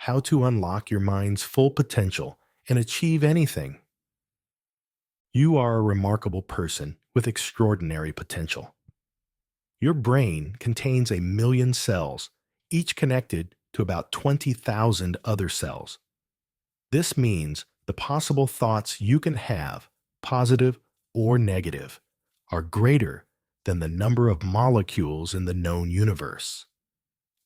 how to unlock your mind's full potential and achieve anything. You are a remarkable person with extraordinary potential. Your brain contains 1 million cells, each connected to about 20,000 other cells. This means the possible thoughts you can have, positive or negative, are greater than the number of molecules in the known universe.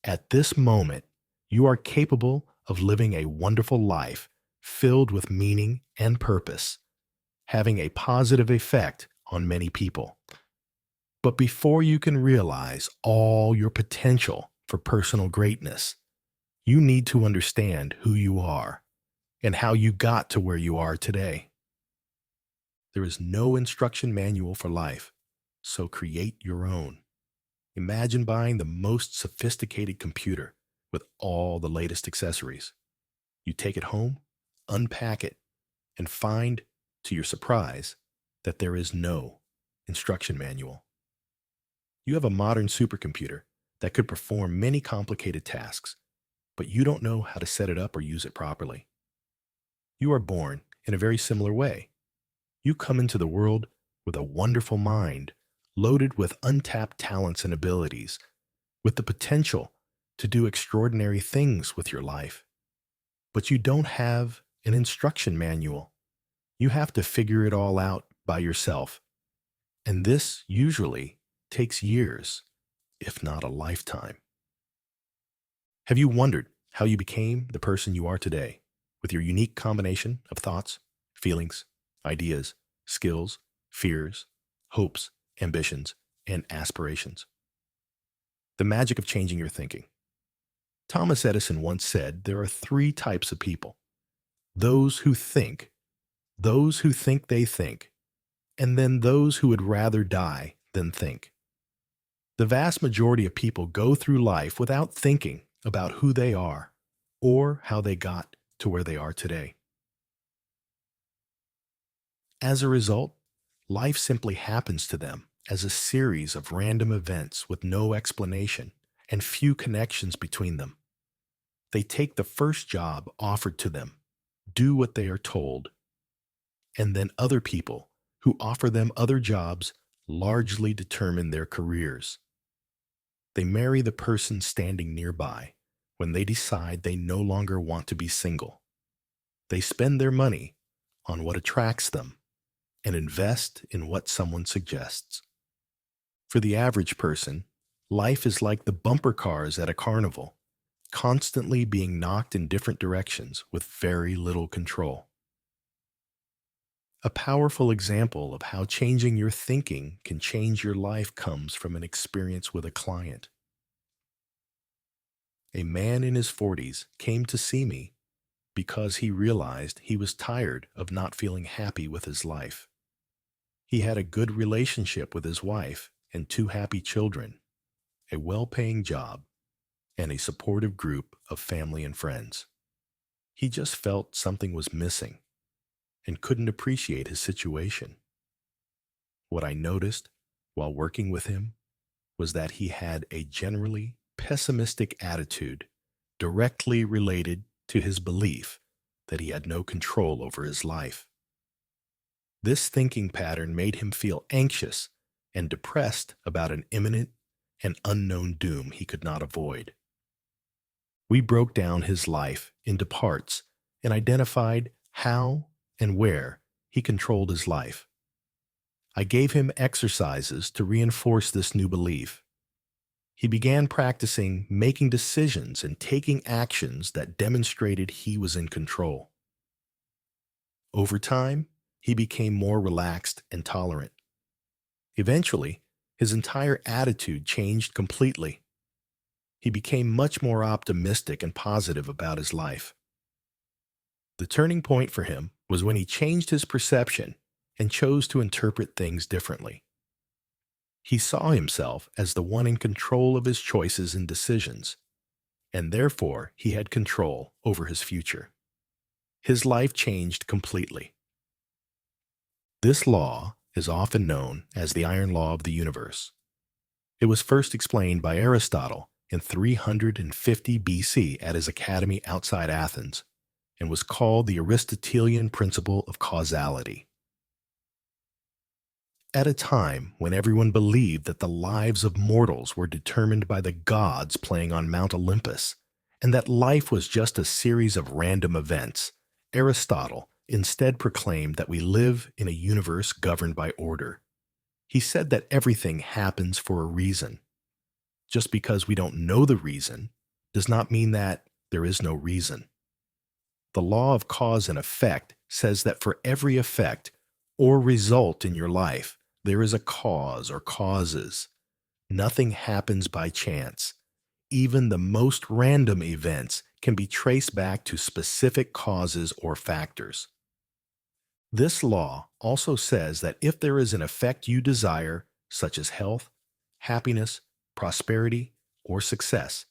At this moment, you are capable of living a wonderful life filled with meaning and purpose, having a positive effect on many people. But before you can realize all your potential for personal greatness, you need to understand who you are and how you got to where you are today. There is no instruction manual for life, so create your own. Imagine buying the most sophisticated computer with all the latest accessories. You take it home, unpack it, and find, to your surprise, that there is no instruction manual. You have a modern supercomputer that could perform many complicated tasks, but you don't know how to set it up or use it properly. You are born in a very similar way. You come into the world with a wonderful mind, loaded with untapped talents and abilities, with the potential to do extraordinary things with your life. But you don't have an instruction manual. You have to figure it all out by yourself. And this usually takes years, if not a lifetime. Have you wondered how you became the person you are today, with your unique combination of thoughts, feelings, ideas, skills, fears, hopes, ambitions, and aspirations? The magic of changing your thinking. Thomas Edison once said there are 3 types of people: those who think they think, and then those who would rather die than think. The vast majority of people go through life without thinking about who they are or how they got to where they are today. As a result, life simply happens to them as a series of random events with no explanation and few connections between them. They take the first job offered to them, do what they are told, and then other people who offer them other jobs largely determine their careers. They marry the person standing nearby when they decide they no longer want to be single. They spend their money on what attracts them and invest in what someone suggests. For the average person, life is like the bumper cars at a carnival, constantly being knocked in different directions with very little control. A powerful example of how changing your thinking can change your life comes from an experience with a client. A man in his 40s came to see me because he realized he was tired of not feeling happy with his life. He had a good relationship with his wife and 2 happy children, a well-paying job, and a supportive group of family and friends. He just felt something was missing and couldn't appreciate his situation. What I noticed while working with him was that he had a generally pessimistic attitude directly related to his belief that he had no control over his life. This thinking pattern made him feel anxious and depressed about an imminent and unknown doom he could not avoid. We broke down his life into parts and identified how and where he controlled his life. I gave him exercises to reinforce this new belief. He began practicing making decisions and taking actions that demonstrated he was in control. Over time, he became more relaxed and tolerant. Eventually, his entire attitude changed completely. He became much more optimistic and positive about his life. The turning point for him was when he changed his perception and chose to interpret things differently. He saw himself as the one in control of his choices and decisions, and therefore he had control over his future. His life changed completely. This law is often known as the iron law of the universe. It was first explained by Aristotle in 350 BC at his academy outside Athens and was called the Aristotelian principle of causality. At a time when everyone believed that the lives of mortals were determined by the gods playing on Mount Olympus, and that life was just a series of random events, Aristotle instead proclaimed that we live in a universe governed by order. He said that everything happens for a reason. Just because we don't know the reason does not mean that there is no reason. The law of cause and effect says that for every effect or result in your life, there is a cause or causes. Nothing happens by chance. Even the most random events can be traced back to specific causes or factors. This law also says that if there is an effect you desire, such as health, happiness, prosperity, or success,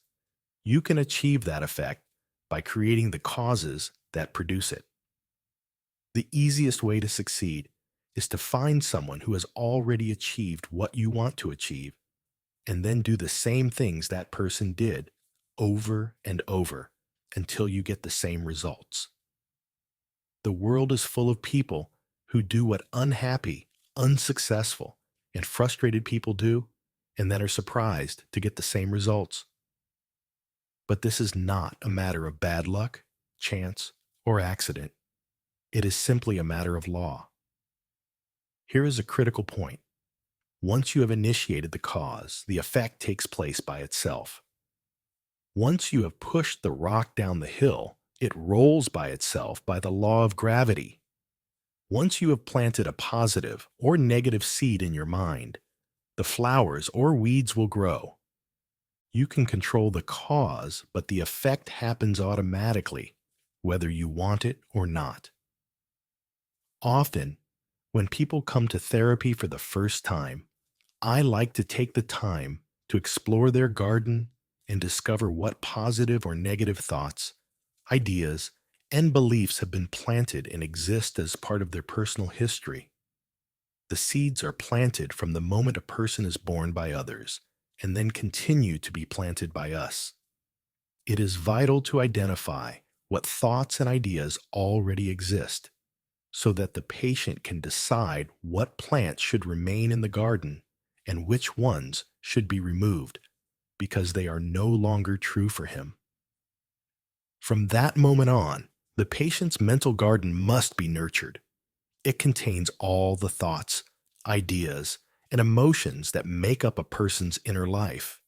you can achieve that effect by creating the causes that produce it. The easiest way to succeed is to find someone who has already achieved what you want to achieve, and then do the same things that person did over and over until you get the same results. The world is full of people who do what unhappy, unsuccessful, and frustrated people do, and then are surprised to get the same results. But this is not a matter of bad luck, chance, or accident. It is simply a matter of law. Here is a critical point. Once you have initiated the cause, the effect takes place by itself. Once you have pushed the rock down the hill, it rolls by itself by the law of gravity. Once you have planted a positive or negative seed in your mind, the flowers or weeds will grow. You can control the cause, but the effect happens automatically, whether you want it or not. Often, when people come to therapy for the first time, I like to take the time to explore their garden and discover what positive or negative thoughts, ideas, and beliefs have been planted and exist as part of their personal history. The seeds are planted from the moment a person is born by others, and then continue to be planted by us. It is vital to identify what thoughts and ideas already exist, so that the patient can decide what plants should remain in the garden and which ones should be removed because they are no longer true for him. From that moment on, the patient's mental garden must be nurtured. It contains all the thoughts, ideas, and emotions that make up a person's inner life.